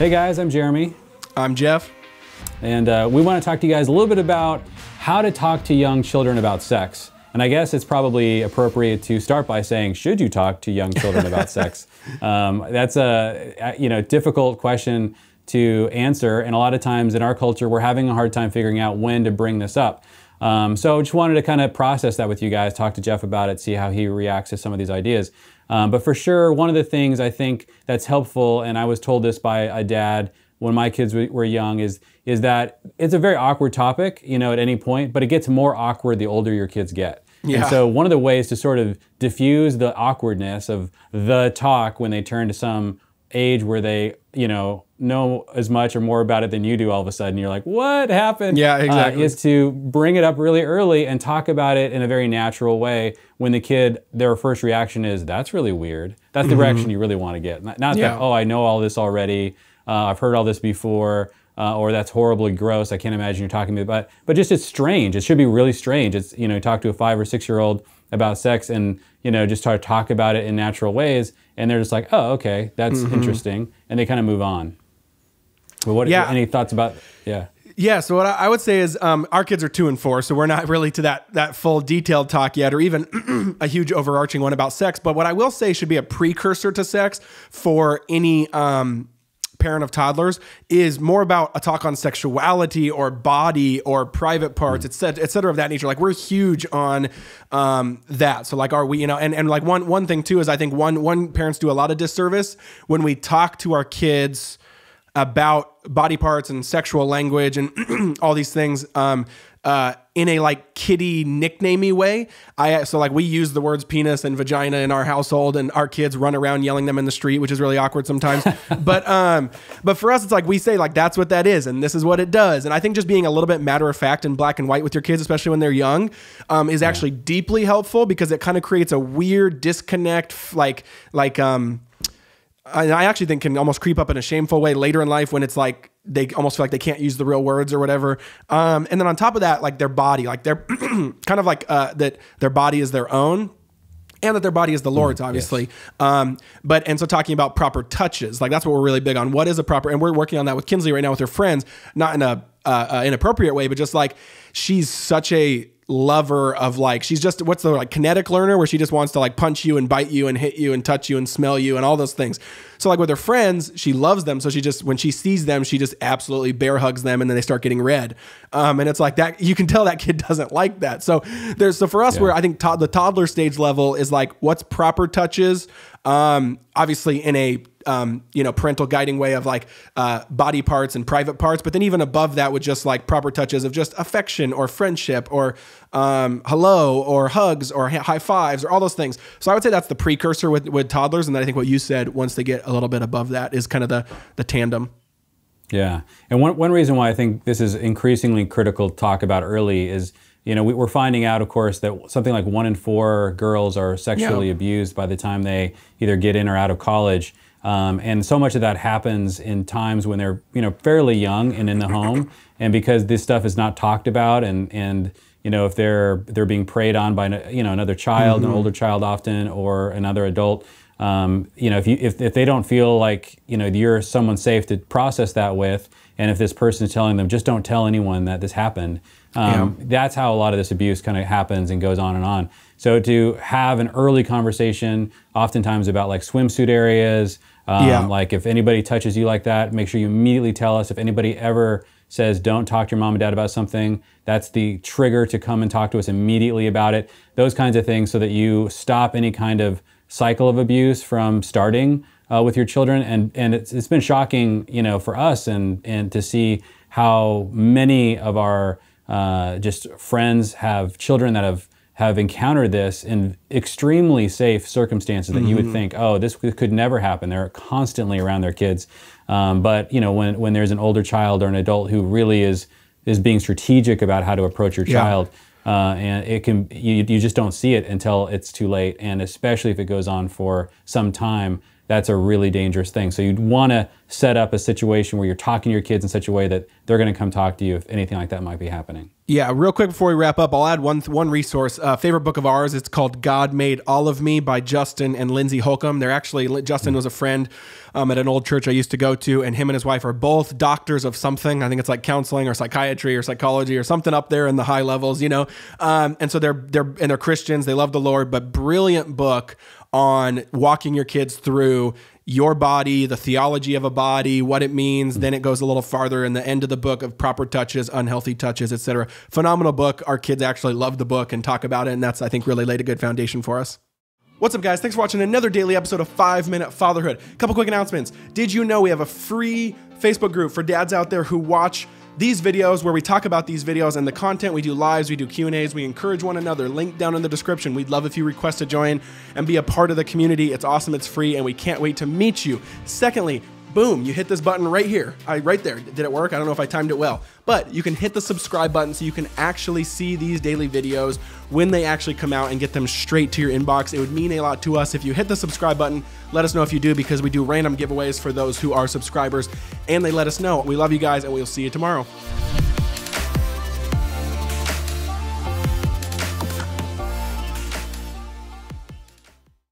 Hey guys, I'm Jeremy. I'm Jeff. And we want to talk to you guys a little bit about how to talk to young children about sex. And I guess it's probably appropriate to start by saying, should you talk to young children about sex? That's a difficult question to answer, and a lot of times in our culture we're having a hard time figuring out when to bring this up. So just wanted to kind of process that with you guys, talk to Jeff about it, see how he reacts to some of these ideas. But for sure, one of the things I think that's helpful, and I was told this by a dad when my kids were young, is that it's a very awkward topic, at any point, but it gets more awkward the older your kids get. Yeah. And so one of the ways to sort of diffuse the awkwardness of the talk when they turn to some age where they, know as much or more about it than you do all of a sudden, you're like, what happened? Yeah, exactly. Is to bring it up really early and talk about it in a very natural way when the kid, their first reaction is, that's really weird. That's the reaction you really want to get. Not that, oh, I know all this already, I've heard all this before, or that's horribly gross, I can't imagine you're talking to me about, but just it's strange. It should be really strange. It's, talk to a 5 or 6 year old about sex and, just start to talk about it in natural ways, and they're just like, oh, okay, that's interesting, and they kind of move on. But any thoughts about, Yeah, so what I would say is our kids are 2 and 4, so we're not really to that full detailed talk yet, or even a huge overarching one about sex. But what I will say should be a precursor to sex for any parent of toddlers is more about a talk on sexuality or body or private parts, et cetera of that nature. Like, we're huge on that. So like, are we, and like one thing too is I think one parents do a lot of disservice when we talk to our kids about body parts and sexual language and all these things in a like kiddie nicknamey way. So like we use the words penis and vagina in our household, and our kids run around yelling them in the street, which is really awkward sometimes. But for us, it's like we say like that's what that is and this is what it does. And I think just being a little bit matter of fact and black and white with your kids, especially when they're young, is actually deeply helpful, because it kind of creates a weird disconnect, I actually think can almost creep up in a shameful way later in life when it's like they almost feel like they can't use the real words or whatever. And then on top of that, like their body, like they're kind of like that their body is their own and that their body is the Lord's, obviously. Yes. And so talking about proper touches, like that's what we're really big on. What is a proper, and we're working on that with Kinsley right now with her friends, not in a inappropriate way, but just like she's such a lover of like, she's just, what's the like kinetic learner, where she just wants to like punch you and bite you and hit you and touch you and smell you and all those things. So like with her friends, she loves them. So she just, when she sees them, she just absolutely bear hugs them, and then they start getting red. And it's like that, you can tell that kid doesn't like that. So for us, where I think the toddler stage level is like, what's proper touches? Obviously in a, parental guiding way of like body parts and private parts, but then even above that with just like proper touches of just affection or friendship or hello or hugs or high fives or all those things. So I would say that's the precursor with toddlers, and then I think what you said, once they get a little bit above that, is kind of the tandem. Yeah, and one reason why I think this is increasingly critical to talk about early is, we're finding out, of course, that something like 1 in 4 girls are sexually abused by the time they either get in or out of college. And so much of that happens in times when they're, fairly young and in the home. And because this stuff is not talked about, and if they're being preyed on by, another child, an older child often, or another adult, if they don't feel like, you're someone safe to process that with, and if this person is telling them, just don't tell anyone that this happened, that's how a lot of this abuse kind of happens and goes on and on. So to have an early conversation, oftentimes about like swimsuit areas, like if anybody touches you like that, make sure you immediately tell us. If anybody ever says, don't talk to your mom and dad about something, that's the trigger to come and talk to us immediately about it. Those kinds of things, so that you stop any kind of cycle of abuse from starting with your children. And it's been shocking, for us and to see how many of our just friends have children that have encountered this in extremely safe circumstances that you would think, oh, this could never happen. They're constantly around their kids. But when there's an older child or an adult who really is being strategic about how to approach your child, and you just don't see it until it's too late. And especially if it goes on for some time, that's a really dangerous thing. So you'd want to set up a situation where you're talking to your kids in such a way that they're going to come talk to you if anything like that might be happening. Yeah, real quick before we wrap up, I'll add one resource. Favorite book of ours. It's called God Made All of Me by Justin and Lindsay Holcomb. Justin was a friend at an old church I used to go to, and him and his wife are both doctors of something. I think it's like counseling or psychiatry or psychology or something up there in the high levels, And so they're Christians. They love the Lord, but brilliant book on walking your kids through your body, the theology of a body, what it means. Then it goes a little farther in the end of the book of proper touches, unhealthy touches, etc. Phenomenal book. Our kids actually love the book and talk about it. And that's, I think, really laid a good foundation for us. What's up, guys? Thanks for watching another daily episode of 5 Minute Fatherhood. Couple quick announcements. Did you know we have a free Facebook group for dads out there who watch these videos, where we talk about these videos and the content? We do lives, we do Q&As, we encourage one another. Link down in the description. We'd love if you request to join and be a part of the community. It's awesome, it's free, and we can't wait to meet you. Secondly, boom, you hit this button right here. Right there. Did it work? I don't know if I timed it well. But you can hit the subscribe button so you can actually see these daily videos when they actually come out and get them straight to your inbox. It would mean a lot to us if you hit the subscribe button. Let us know if you do, because we do random giveaways for those who are subscribers, and they let us know. We love you guys, and we'll see you tomorrow.